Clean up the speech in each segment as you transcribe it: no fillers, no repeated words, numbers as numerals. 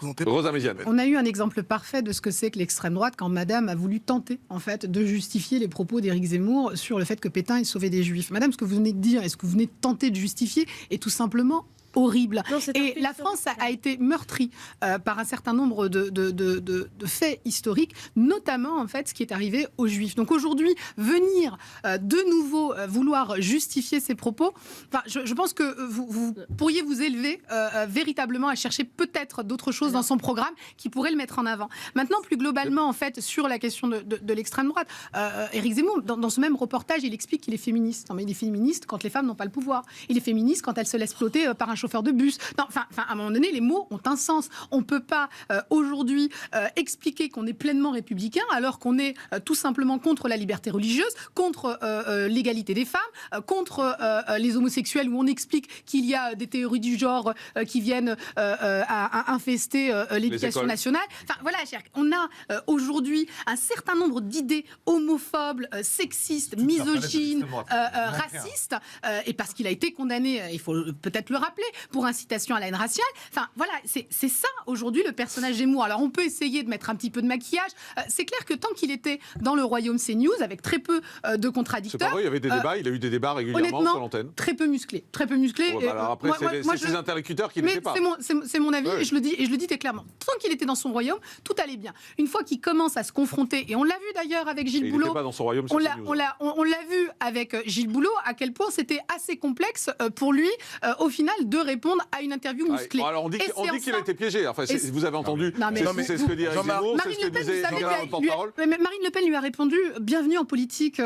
représentez. Rosa Méziane. On a eu un exemple parfait de ce que c'est que l'extrême droite quand Madame a voulu tenter, en fait, de justifier les propos d'Éric Zemmour sur le fait que Pétain ait sauvé des Juifs. Madame, ce que vous venez de dire et ce que vous venez de tenter de justifier est tout simplement horrible. Non, et la France a été meurtrie par un certain nombre de faits historiques, notamment en fait ce qui est arrivé aux Juifs. Donc aujourd'hui, venir de nouveau vouloir justifier ces propos, je pense que vous pourriez vous élever véritablement à chercher peut-être d'autres choses dans son programme qui pourraient le mettre en avant. Maintenant, plus globalement, en fait, sur la question de l'extrême droite, Éric Zemmour, dans ce même reportage, il explique qu'il est féministe. Non, mais il est féministe quand les femmes n'ont pas le pouvoir. Il est féministe quand elles se laissent flotter par un chauffeur de bus. Non, à un moment donné, les mots ont un sens. On ne peut pas aujourd'hui expliquer qu'on est pleinement républicain alors qu'on est tout simplement contre la liberté religieuse, contre l'égalité des femmes, contre les homosexuels, où on explique qu'il y a des théories du genre qui viennent à infester l'éducation nationale. Enfin, voilà, on a aujourd'hui un certain nombre d'idées homophobes, sexistes, misogynes, racistes, et parce qu'il a été condamné, il faut peut-être le rappeler, pour incitation à la haine raciale. Enfin, voilà, c'est ça aujourd'hui le personnage Zemmour. Alors on peut essayer de mettre un petit peu de maquillage. C'est clair que tant qu'il était dans le royaume CNews, avec très peu de contradicteurs... C'est pas vrai, il y avait des débats, il a eu des débats régulièrement sur l'antenne. Très peu musclés. Très peu musclés. Ouais, alors après, c'est ses interlocuteurs qui n'étaient pas. C'est mon avis, et je le dis très clairement. Tant qu'il était dans son royaume, tout allait bien. Une fois qu'il commence à se confronter, et on l'a vu d'ailleurs avec Gilles Boulot... Il n'était pas dans son royaume, on l'a vu avec Gilles Boulot, à quel point c'était assez complexe pour lui, au final, de répondre à une interview musclée. Alors on dit qu'il a été piégé. Enfin, vous avez entendu, c'est ce que dit Éric Zemmour, c'est ce que disait le porte-parole. Marine Le Pen lui a répondu « Bienvenue en politique,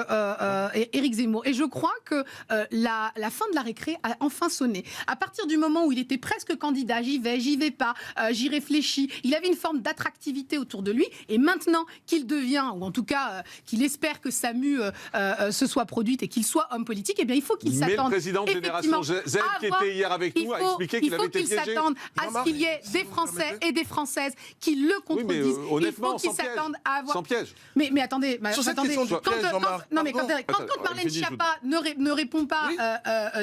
Éric Zemmour ». Et je crois que la fin de la récré a enfin sonné. À partir du moment où il était presque candidat, j'y vais pas, j'y réfléchis, il avait une forme d'attractivité autour de lui. Et maintenant qu'il devient, ou en tout cas qu'il espère que sa mue se soit produite et qu'il soit homme politique, eh bien il faut qu'il s'attende. Mais le président de Génération Z qui était hier avec nous a expliqué qu'il avait été piégé. Il faut qu'il s'attende à ce qu'il y ait des Français et des Françaises qui le contredisent. Oui, mais honnêtement, il faut qu'il s'attende à avoir... Sans piège. Mais attendez, quand Marlène Schiappa Schiappa ne répond pas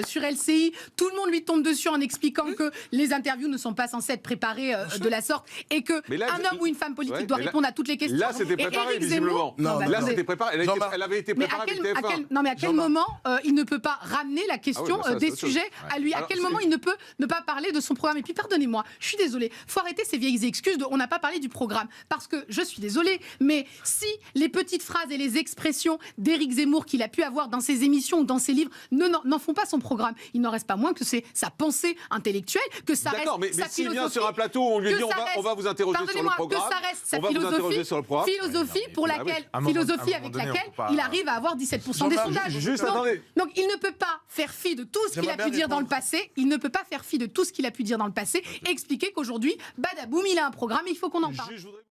sur LCI, tout le monde lui tombe dessus en expliquant que les interviews ne sont pas censées être préparées de la sorte et que un homme ou une femme politique doit répondre à toutes les questions. Là, c'était préparé, visiblement. Là, c'était préparé. Elle avait été préparée avec TF1. Non, mais à quel moment il ne peut pas ramener la question des sujets à lui? À quel moment il ne peut ne pas parler de son programme? Et puis, pardonnez-moi, je suis désolée, faut arrêter ces vieilles excuses de on n'a pas parlé du programme. Parce que, je suis désolée, mais si les petites phrases et les expressions d'Éric Zemmour qu'il a pu avoir dans ses émissions ou dans ses livres n'en font pas son programme, il n'en reste pas moins que c'est sa pensée intellectuelle, que ça reste sa philosophie. Mais s'il vient sur un plateau où on lui dit on va vous interroger sur le programme, que ça reste sa philosophie pour laquelle, avec laquelle il arrive à avoir 17% des sondages. Donc il ne peut pas faire fi de tout ce qu'il a pu dire dans le passé, et expliquer qu'aujourd'hui, badaboum, il a un programme, il faut qu'on en parle.